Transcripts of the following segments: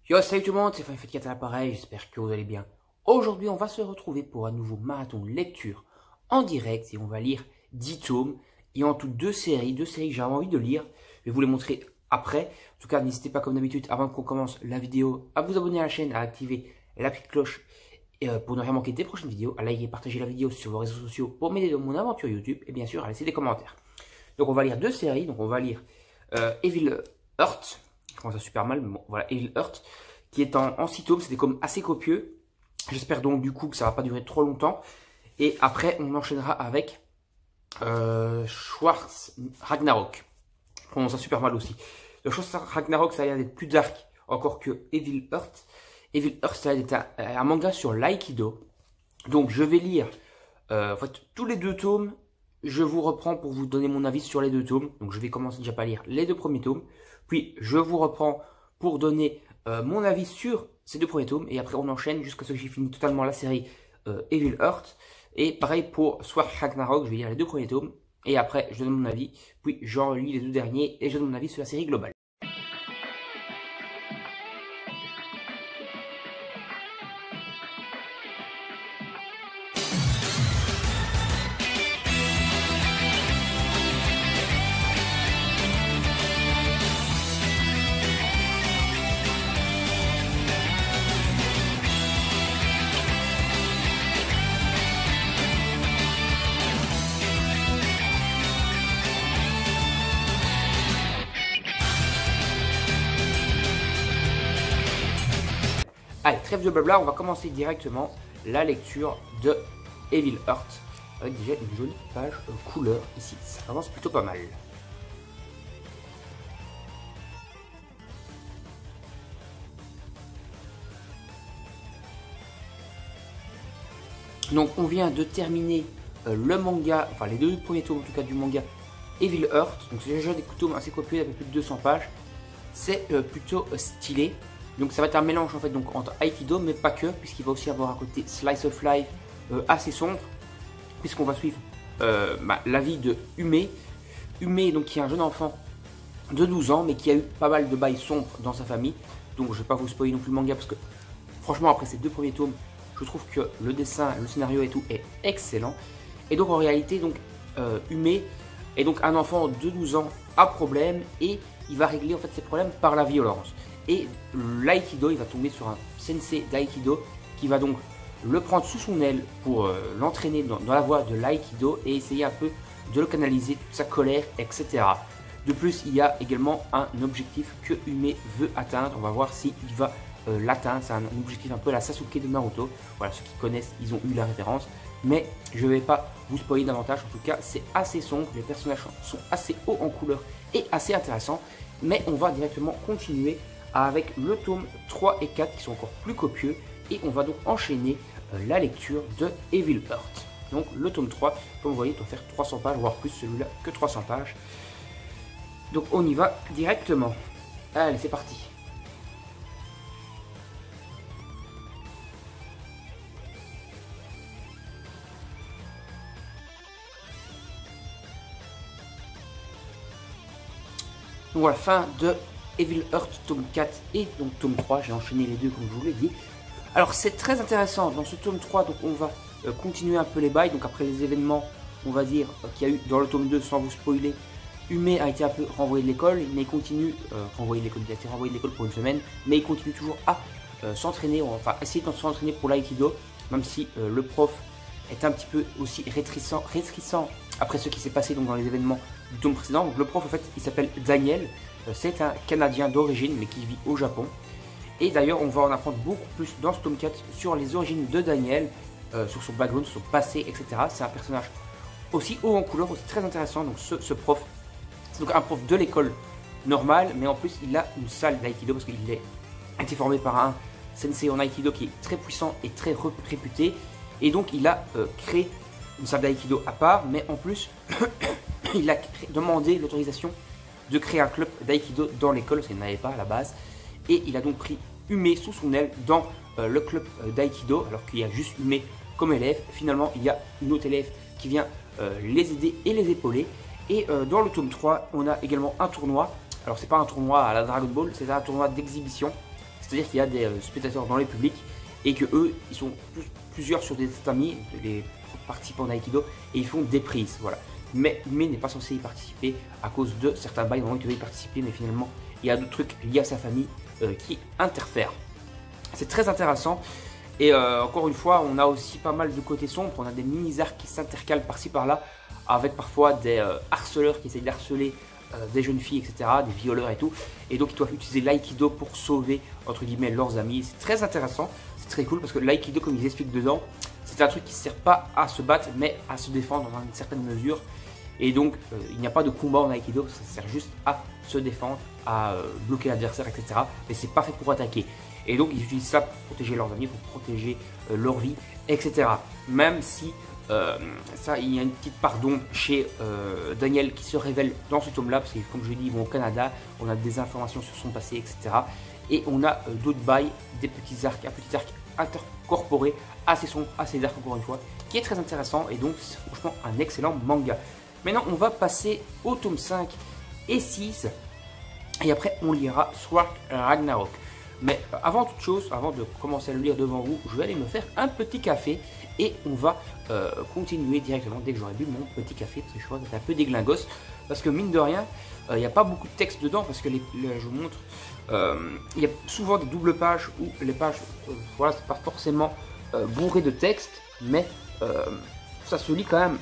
Yo, salut tout le monde, c'est Fat4 à l'appareil, j'espère que vous allez bien. Aujourd'hui, on va se retrouver pour un nouveau marathon lecture en direct et on va lire 10 tomes. Et en tout deux séries que j'ai envie de lire. Je vais vous les montrer après. En tout cas, n'hésitez pas comme d'habitude, avant qu'on commence la vidéo, à vous abonner à la chaîne, à activer la petite cloche pour ne rien manquer des prochaines vidéos, à liker et partager la vidéo sur vos réseaux sociaux pour m'aider dans mon aventure YouTube et bien sûr à laisser des commentaires. Donc on va lire deux séries, donc on va lire Evil Heart. Je commence à super mal, mais bon, voilà, Evil Heart, qui est en 6 tomes, c'est des tomes assez copieux. J'espère donc du coup que ça va pas durer trop longtemps. Et après, on enchaînera avec Schwarz Ragnarok. Je prononce ça super mal aussi. Le Schwarz Ragnarok, ça a l'air d'être plus dark encore que Evil Heart. Evil Heart, ça a l'air d'être un manga sur l'aïkido. Donc je vais lire en fait, tous les deux tomes. Je vous reprends pour vous donner mon avis sur les deux tomes. Donc je vais commencer déjà par lire les deux premiers tomes. Puis je vous reprends pour donner mon avis sur ces deux premiers tomes. Et après on enchaîne jusqu'à ce que j'ai fini totalement la série Evil Heart. Et pareil pour Sword Ragnarok, je vais lire les deux premiers tomes. Et après je donne mon avis. Puis j'en lis les deux derniers et je donne mon avis sur la série globale. Allez, trêve de blabla, on va commencer directement la lecture de Evil Heart avec déjà une jolie page couleur ici. Ça avance plutôt pas mal. Donc on vient de terminer le manga, enfin les deux premiers tomes en tout cas du manga Evil Heart. Donc c'est déjà des tomes assez copieux, d'un peu plus de 200 pages. C'est plutôt stylé. Donc ça va être un mélange en fait donc entre Aikido mais pas que, puisqu'il va aussi avoir un côté slice of life assez sombre, puisqu'on va suivre la vie de Ume. Ume donc qui est un jeune enfant de 12 ans mais qui a eu pas mal de bails sombres dans sa famille. Donc je vais pas vous spoiler non plus le manga parce que franchement après ces deux premiers tomes, je trouve que le dessin, le scénario et tout est excellent. Et donc en réalité donc Ume est donc un enfant de 12 ans à problème et il va régler en fait ses problèmes par la violence. Et l'aïkido, il va tomber sur un sensei d'aïkido qui va donc le prendre sous son aile pour l'entraîner dans la voie de l'aïkido et essayer un peu de le canaliser, toute sa colère, etc. De plus, il y a également un objectif que Ume veut atteindre. On va voir s'il va l'atteindre. C'est un objectif un peu à la Sasuke de Naruto. Voilà, ceux qui connaissent, ils ont eu la référence. Mais je ne vais pas vous spoiler davantage. En tout cas, c'est assez sombre. Les personnages sont assez hauts en couleur et assez intéressants. Mais on va directement continuer avec le tome 3 et 4 qui sont encore plus copieux. Et on va donc enchaîner la lecture de Evil Heart. Donc le tome 3, comme vous voyez, doit faire 300 pages, voire plus celui-là que 300 pages. Donc on y va directement. Allez, c'est parti. Donc voilà, fin de Evil Heart tome 4 et donc tome 3. J'ai enchaîné les deux comme je vous l'ai dit. Alors c'est très intéressant dans ce tome 3, donc on va continuer un peu les bails. Donc après les événements, on va dire qu'il y a eu dans le tome 2, sans vous spoiler, Ume a été un peu renvoyé de l'école, mais il continue, il a été renvoyé de l'école pour une semaine, mais il continue toujours à s'entraîner, enfin essayer de s'entraîner pour l'aïkido, même si le prof est un petit peu aussi rétrécissant après ce qui s'est passé donc, dans les événements du tome précédent. Donc le prof en fait il s'appelle Daniel, c'est un Canadien d'origine mais qui vit au Japon. Et d'ailleurs on va en apprendre beaucoup plus dans ce tome 4 sur les origines de Daniel, sur son background, sur son passé, etc. C'est un personnage aussi haut en couleur, aussi très intéressant. Donc ce prof, c'est donc un prof de l'école normale, mais en plus il a une salle d'aïkido parce qu'il a été formé par un sensei en aïkido qui est très puissant et très réputé. Et donc il a créé une salle d'aïkido à part, mais en plus il a demandé l'autorisation de créer un club d'aïkido dans l'école, parce qu'il n'avait pas à la base. Et il a donc pris Ume sous son aile dans le club d'aïkido, alors qu'il y a juste Ume comme élève. Finalement il y a une autre élève qui vient les aider et les épauler. Et dans le tome 3, on a également un tournoi. Alors c'est pas un tournoi à la Dragon Ball, c'est un tournoi d'exhibition. c'est-à-dire qu'il y a des spectateurs dans le public et que eux, ils sont plusieurs sur des tatamis, les participants d'Aïkido, et ils font des prises, voilà. Mais Yume n'est pas censé y participer à cause de certains bails, normalement il devait y participer, mais finalement il y a d'autres trucs liés à sa famille qui interfèrent. C'est très intéressant. Et encore une fois, on a aussi pas mal de côtés sombres, on a des mini-arcs qui s'intercalent par-ci par-là, avec parfois des harceleurs qui essayent d'harceler des jeunes filles, etc., des violeurs et tout, et donc ils doivent utiliser l'aïkido pour sauver, entre guillemets, leurs amis. C'est très intéressant, c'est très cool, parce que l'aïkido, comme ils expliquent dedans, c'est un truc qui ne sert pas à se battre, mais à se défendre dans une certaine mesure, et donc il n'y a pas de combat en aïkido, ça sert juste à se défendre, à bloquer l'adversaire, etc., mais c'est pas fait pour attaquer. Et donc ils utilisent ça pour protéger leurs amis, pour protéger leur vie, etc. Même si ça, il y a une petite part d'ombre chez Daniel qui se révèle dans ce tome là, parce que comme je l'ai dit, ils vont au Canada, on a des informations sur son passé, etc. Et on a d'autres bails, des petits arcs, un petit arc intercorporé, assez sombre, assez dark encore une fois, qui est très intéressant, et donc c'est franchement un excellent manga. Maintenant on va passer au tome 5 et 6, et après on lira Sword Ragnarok. Mais avant toute chose, avant de commencer à le lire devant vous, je vais aller me faire un petit café et on va continuer directement dès que j'aurai bu mon petit café, parce que je crois que c'est un peu déglingos, parce que mine de rien, il n'y a pas beaucoup de texte dedans, parce que je vous montre, il y a souvent des doubles pages où les pages, voilà, c'est pas forcément bourré de texte, mais ça se lit quand même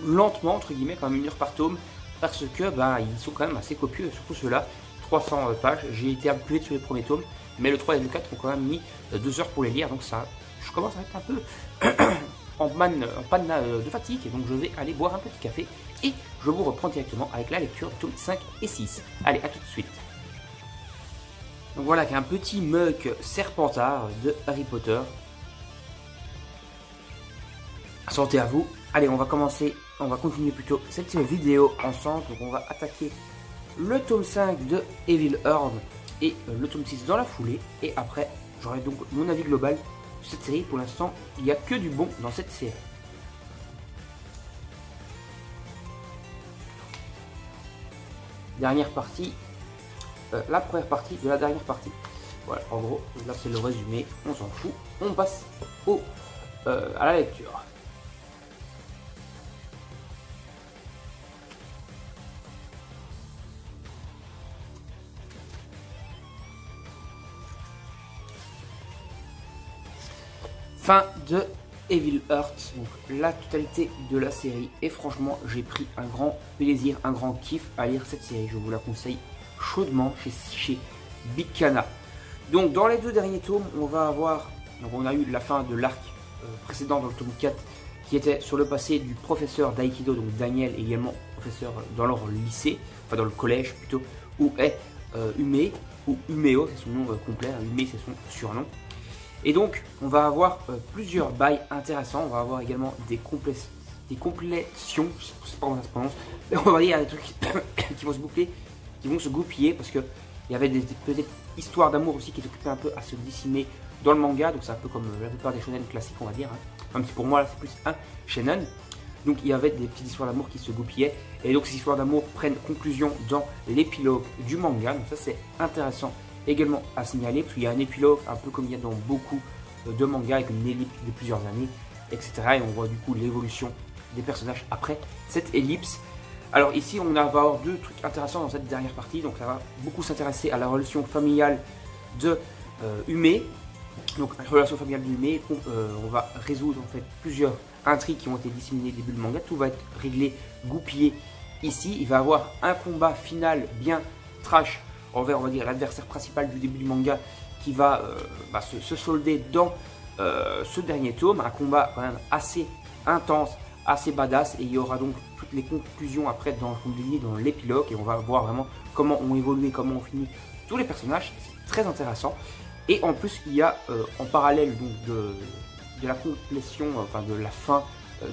lentement, entre guillemets, quand même 1 heure par tome, parce que bah, ils sont quand même assez copieux, surtout ceux-là. 300 pages, j'ai été un peu plus vite sur les premiers tomes, mais le 3 et le 4 ont quand même mis 2 heures pour les lire, donc ça, je commence à être un peu en panne de fatigue, et donc je vais aller boire un petit café, et je vous reprends directement avec la lecture de tomes 5 et 6. Allez, à tout de suite. Donc voilà, qu'un petit mug Serpentard de Harry Potter. Santé à vous. Allez, on va continuer plutôt cette vidéo ensemble, donc on va attaquer le tome 5 de Evil Horde et le tome 6 dans la foulée, et après j'aurai donc mon avis global de cette série. Pour l'instant il n'y a que du bon dans cette série. Dernière partie, la première partie de la dernière partie. Voilà, en gros là c'est le résumé, on s'en fout, on passe à la lecture. Fin de Evil Heart, donc la totalité de la série, et franchement j'ai pris un grand plaisir, un grand kiff à lire cette série, je vous la conseille chaudement chez Big Kana. Donc dans les 2 derniers tomes, on va avoir, donc on a eu la fin de l'arc précédent dans le tome 4, qui était sur le passé du professeur d'Aïkido, donc Daniel, également professeur dans leur lycée, enfin dans le collège plutôt, où est Ume, ou Umeo, c'est son nom complet, Ume c'est son surnom. Et donc, on va avoir plusieurs bails intéressants. On va avoir également des complétions, je sais pas comment ça se prononce, mais on va dire des trucs qui vont se boucler, qui vont se goupiller, parce que il y avait des petites histoires d'amour aussi qui étaient occupées un peu à se dessiner dans le manga. Donc c'est un peu comme la plupart des shonen classiques, on va dire, hein. Même si pour moi là c'est plus un shonen. Donc il y avait des petites histoires d'amour qui se goupillaient, et donc ces histoires d'amour prennent conclusion dans l'épilogue du manga. Donc ça c'est intéressant également à signaler, parce qu'il y a un épilogue un peu comme il y a dans beaucoup de mangas, avec une ellipse de plusieurs années, etc. Et on voit du coup l'évolution des personnages après cette ellipse. Alors ici on va avoir 2 trucs intéressants dans cette dernière partie. Donc ça va beaucoup s'intéresser à la relation familiale de Ume. Donc la relation familiale d'Ume, on va résoudre en fait plusieurs intrigues qui ont été disséminées au début du manga. Tout va être réglé, goupillé ici. Il va y avoir un combat final bien trash envers, on va dire, l'adversaire principal du début du manga, qui va se solder dans ce dernier tome. Un combat quand même assez intense, assez badass, et il y aura donc toutes les conclusions après dans l'épilogue, et on va voir vraiment comment ont évolué, comment ont fini tous les personnages. C'est très intéressant. Et en plus il y a en parallèle donc de la complétion, enfin de la fin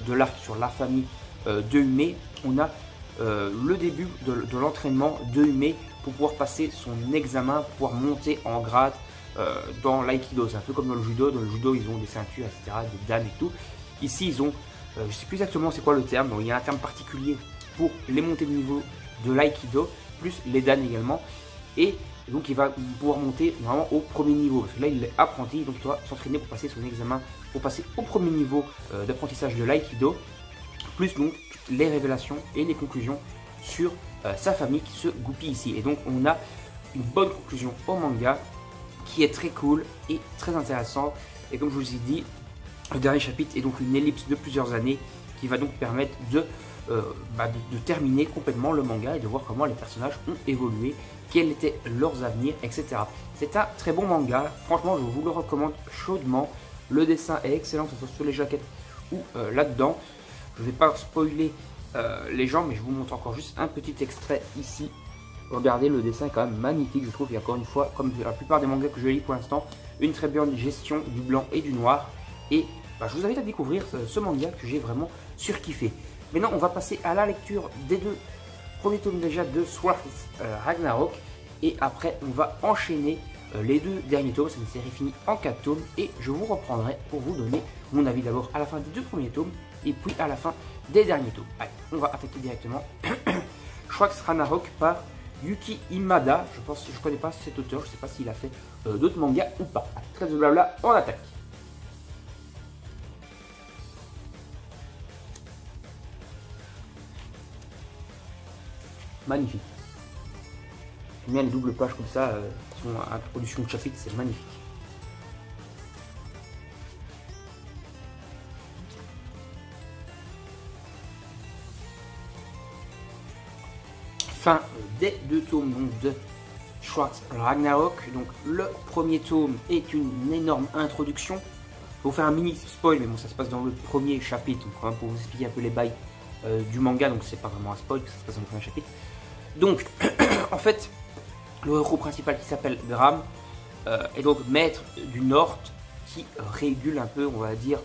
de l'arc sur la famille de Ume, on a le début de l'entraînement de Ume pour pouvoir passer son examen, pour pouvoir monter en grade dans l'aïkido. C'est un peu comme dans le judo. Dans le judo, ils ont des ceintures, etc., des dan et tout. Ici, ils ont, je ne sais plus exactement c'est quoi le terme, donc il y a un terme particulier pour les montées de niveau de l'aïkido, plus les dan également. Et Et donc il va pouvoir monter vraiment au premier niveau. Parce que là il est apprenti, donc il doit s'entraîner pour passer son examen, pour passer au premier niveau d'apprentissage de l'aïkido. Plus donc toutes les révélations et les conclusions sur sa famille qui se goupille ici. Et donc on a une bonne conclusion au manga qui est très cool et très intéressant. Et comme je vous ai dit, le dernier chapitre est donc une ellipse de plusieurs années qui va donc permettre de terminer complètement le manga et de voir comment les personnages ont évolué, quels étaient leurs avenirs, etc. C'est un très bon manga, franchement je vous le recommande chaudement. Le dessin est excellent, que ce soit sur les jaquettes ou là-dedans. Je ne vais pas spoiler les gens, mais je vous montre encore juste un petit extrait ici. Regardez, le dessin est quand même magnifique, je trouve. Il y a encore une fois, comme la plupart des mangas que je lis pour l'instant, une très bonne gestion du blanc et du noir. Et je vous invite à découvrir ce manga que j'ai vraiment surkiffé. Maintenant, on va passer à la lecture des deux premiers tomes déjà de Sword Ragnarok. Et après, on va enchaîner les deux derniers tomes. C'est une série finie en 4 tomes. Et je vous reprendrai pour vous donner mon avis d'abord à la fin des deux premiers tomes. Et puis à la fin des derniers tomes. Allez, on va attaquer directement. Sword Ragnarok par Yuki Imada. Je connais pas cet auteur. Je sais pas s'il a fait d'autres mangas ou pas. Très de blabla, on attaque. Magnifique. J'aime bien les doubles pages comme ça, qui sont introduction de chapitre, c'est magnifique. Fin des deux tomes donc, de Sword Ragnarok. Donc le premier tome est une énorme introduction. Je vais vous faire un mini spoil, mais bon, ça se passe dans le premier chapitre, donc quand même pour vous expliquer un peu les bails du manga, donc c'est pas vraiment un spoil, ça se passe dans le premier chapitre. Donc, en fait, le héros principal qui s'appelle Graham est donc maître du Nord qui régule un peu, on va dire,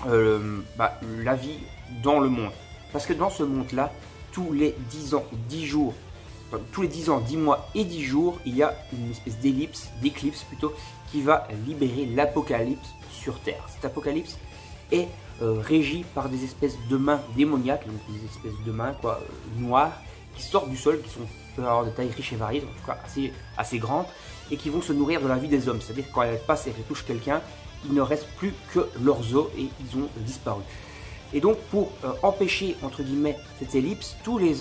la vie dans le monde. Parce que dans ce monde-là, tous les 10 ans, 10 jours, tous les 10 ans, 10 mois et 10 jours, il y a une espèce d'éclipse plutôt, qui va libérer l'apocalypse sur Terre. Cet apocalypse est régi par des espèces de mains démoniaques, donc des espèces de mains noires, qui sortent du sol, qui peuvent avoir des tailles riches et variées, en tout cas assez grandes, et qui vont se nourrir de la vie des hommes. C'est-à-dire que quand elles passent et qu'elles touchent quelqu'un, il ne reste plus que leurs os et ils ont disparu. Et donc pour empêcher, entre guillemets, cette ellipse, tous les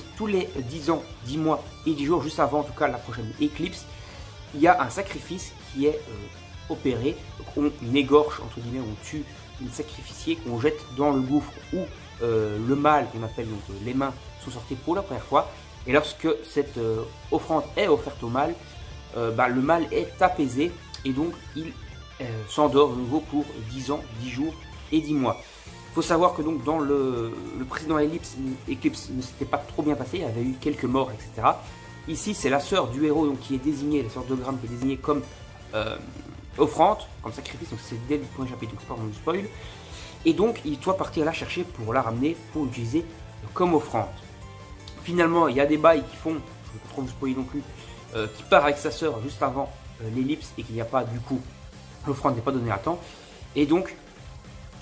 10 ans, 10 mois et 10 jours, juste avant en tout cas la prochaine éclipse, il y a un sacrifice qui est opéré. Donc on égorge, entre guillemets, on tue une sacrificiée qu'on jette dans le gouffre où le mâle, qu'on appelle donc les mains, sont sorties pour la première fois. Et lorsque cette offrande est offerte au mâle, le mâle est apaisé et donc il s'endort de nouveau pour 10 ans, 10 jours et 10 mois. Il faut savoir que donc dans le précédent éclipse ne s'était pas trop bien passé, il y avait eu quelques morts, etc. Ici, c'est la sœur du héros donc, qui est désignée, la sœur de Graham qui est désignée comme offrande, comme sacrifice, donc c'est dès le premier chapitre, donc c'est pas vraiment du spoil. Et donc, il doit partir la chercher pour la ramener, pour l'utiliser comme offrande. Finalement, il y a des bails qui font, je ne vais pas trop vous spoiler non plus, qui part avec sa sœur juste avant l'ellipse et qu'il n'y a pas, du coup, l'offrande n'est pas donnée à temps. Et donc,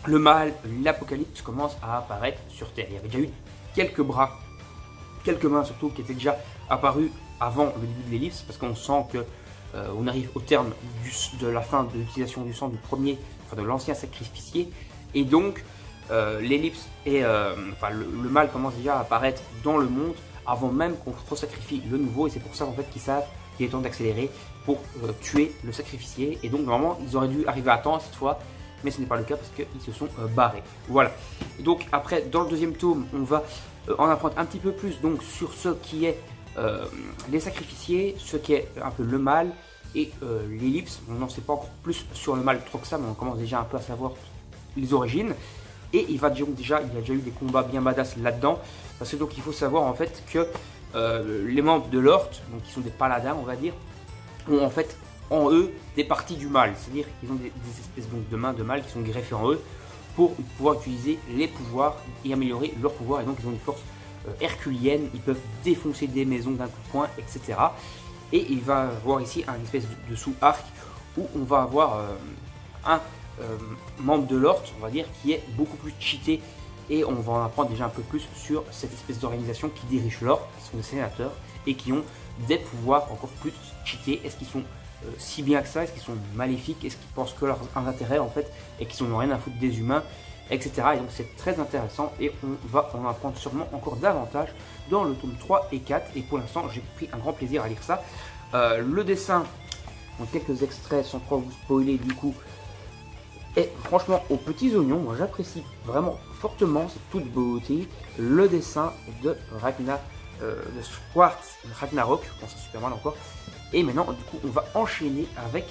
le mal, l'apocalypse commence à apparaître sur Terre. Il y avait déjà eu quelques bras, quelques mains surtout, qui étaient déjà apparus avant le début de l'ellipse, parce qu'on sent que on arrive au terme de la fin de l'utilisation du sang de l'ancien sacrificier, et donc l'ellipse et le mal commence déjà à apparaître dans le monde avant même qu'on resacrifie le nouveau, et c'est pour ça en fait qu'ils savent qu'il est temps d'accélérer pour tuer le sacrificier. Et donc normalement ils auraient dû arriver à temps cette fois, mais ce n'est pas le cas parce qu'ils se sont barrés. Voilà. Et donc après, dans le deuxième tome, on va en apprendre un petit peu plus donc sur ce qui est les sacrificiés, ce qui est un peu le mal et l'ellipse. On n'en sait pas encore plus sur le mal trop que ça, mais on commence déjà un peu à savoir les origines. Et il y a déjà eu des combats bien badass là-dedans, parce que donc il faut savoir en fait que les membres de l'Horde, donc qui sont des paladins on va dire, ont en fait en eux des parties du mal, c'est-à-dire qu'ils ont des espèces donc, de mains de mal qui sont greffées en eux pour pouvoir utiliser les pouvoirs et améliorer leurs pouvoirs, et donc ils ont une force herculienne, ils peuvent défoncer des maisons d'un coup de poing, etc. Et il va y avoir ici un espèce de sous-arc où on va avoir un membre de l'Horde, on va dire, qui est beaucoup plus cheaté, et on va en apprendre déjà un peu plus sur cette espèce d'organisation qui dirige l'Horde, qui sont des sénateurs et qui ont des pouvoirs encore plus cheatés. Est-ce qu'ils sont si bien que ça? Est-ce qu'ils sont maléfiques? Est-ce qu'ils pensent que leurs intérêts en fait et qu'ils n'ont rien à foutre des humains, etc. Et donc c'est très intéressant et on va en apprendre sûrement encore davantage dans le tome 3 et 4. Et pour l'instant, j'ai pris un grand plaisir à lire ça. Le dessin, donc quelques extraits sans trop vous spoiler du coup, et franchement aux petits oignons. Moi j'apprécie vraiment fortement cette toute beauté. Le dessin de de Schwartz Ragnarok, je pense que c'est super mal encore. Et maintenant du coup on va enchaîner avec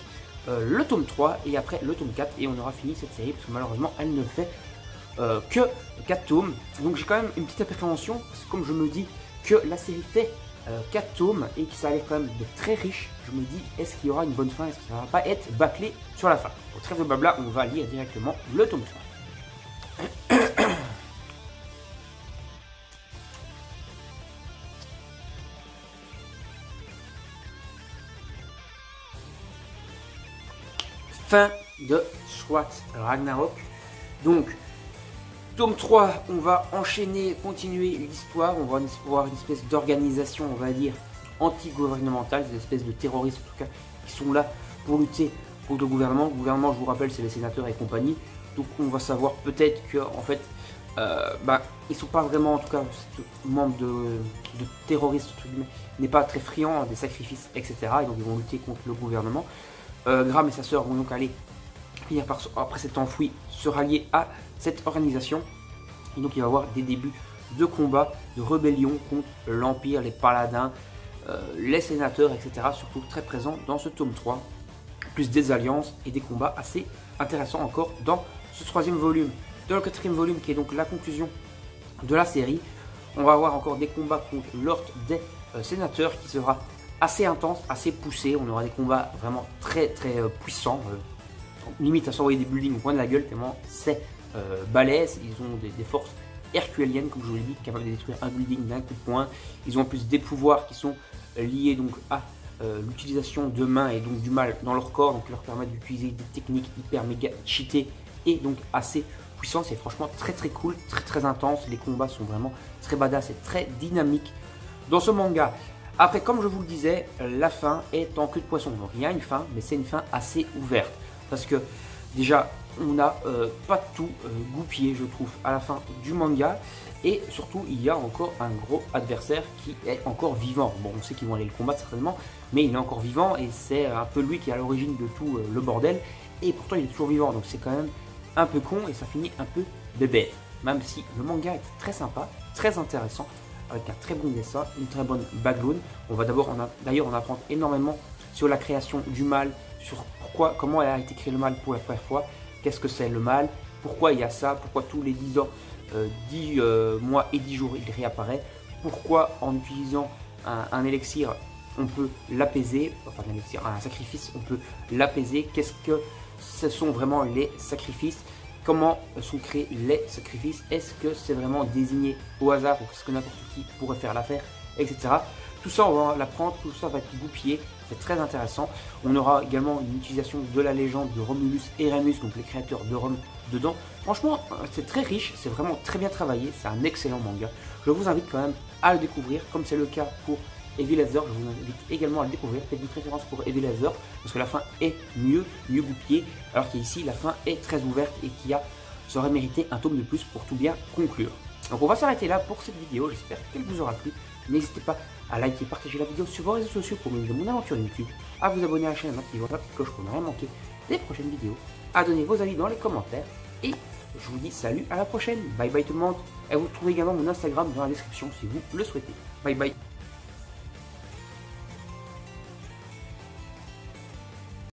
le tome 3 et après le tome 4 et on aura fini cette série parce que malheureusement elle ne fait que 4 tomes. Donc j'ai quand même une petite appréhension parce que comme je me dis que la série fait 4 tomes et que ça a l'air quand même de très riche, je me dis est-ce qu'il y aura une bonne fin, est-ce qu'il ne va pas être bâclé sur la fin. Au trêve de blabla, on va lire directement le tome 3. Fin de Schwartz Ragnarok. Donc tome 3, on va enchaîner, continuer l'histoire, on va voir une espèce d'organisation, on va dire, anti-gouvernementale, des espèces de terroristes en tout cas, qui sont là pour lutter contre le gouvernement. Le gouvernement, je vous rappelle, c'est les sénateurs et compagnie. Donc on va savoir peut-être qu'en fait, ils sont pas vraiment, en tout cas, ce membre de terroristes, n'est pas très friand des sacrifices, etc. Et donc ils vont lutter contre le gouvernement. Graham et sa sœur vont donc aller, après s'être enfouis, se rallier à cette organisation. Et donc il va y avoir des débuts de combats, de rébellion contre l'Empire, les paladins, les sénateurs, etc. Surtout très présents dans ce tome 3. Plus des alliances et des combats assez intéressants encore dans ce 3e volume. Dans le 4e volume qui est donc la conclusion de la série, on va avoir encore des combats contre l'ordre des sénateurs qui sera assez intense, assez poussé. On aura des combats vraiment très puissants, limite à s'envoyer des buildings au coin de la gueule tellement c'est balèze. Ils ont des forces herculéennes comme je vous l'ai dit, capables de détruire un building d'un coup de poing. Ils ont en plus des pouvoirs qui sont liés donc à l'utilisation de mains et donc du mal dans leur corps, donc qui leur permettent d'utiliser des techniques hyper méga cheatées et donc assez puissantes. C'est franchement très cool, très intense. Les combats sont vraiment très badass et très dynamiques dans ce manga. Après, comme je vous le disais, la fin est en queue de poisson. Donc il y a une fin, mais c'est une fin assez ouverte. Parce que déjà, on n'a pas tout goupillé, je trouve, à la fin du manga. Et surtout, il y a encore un gros adversaire qui est encore vivant. Bon, on sait qu'ils vont aller le combattre certainement, mais il est encore vivant et c'est un peu lui qui est à l'origine de tout le bordel. Et pourtant, il est toujours vivant, donc c'est quand même un peu con et ça finit un peu de bête. Même si le manga est très sympa, très intéressant, avec un très bon dessin, une très bonne background. On va d'ailleurs en apprendre énormément sur la création du mal, sur comment a été créé le mal pour la première fois, qu'est-ce que c'est le mal, pourquoi il y a ça, pourquoi tous les 10 ans, 10 mois et 10 jours il réapparaît, pourquoi en utilisant un élixir on peut l'apaiser, enfin un sacrifice on peut l'apaiser, qu'est-ce que ce sont vraiment les sacrifices, comment sont créés les sacrifices, est-ce que c'est vraiment désigné au hasard ou est-ce que n'importe qui pourrait faire l'affaire, etc. Tout ça on va l'apprendre, tout ça va être goupillé, c'est très intéressant. On aura également une utilisation de la légende de Romulus et Remus, donc les créateurs de Rome dedans. Franchement c'est très riche, c'est vraiment très bien travaillé, c'est un excellent manga. Je vous invite quand même à le découvrir, comme c'est le cas pour Evil Laser, je vous invite également à le découvrir. Faites une préférence pour Evil Laser parce que la fin est mieux goupillée, alors qu'ici la fin est très ouverte et ça aurait mérité un tome de plus pour tout bien conclure. Donc on va s'arrêter là pour cette vidéo, j'espère qu'elle vous aura plu. N'hésitez pas à liker, partager la vidéo sur vos réseaux sociaux pour me dire mon aventure YouTube, à vous abonner à la chaîne, à activer la petite cloche pour ne rien manquer des prochaines vidéos, à donner vos avis dans les commentaires et je vous dis salut, à la prochaine, bye bye tout le monde. Et vous trouvez également mon Instagram dans la description si vous le souhaitez. Bye bye.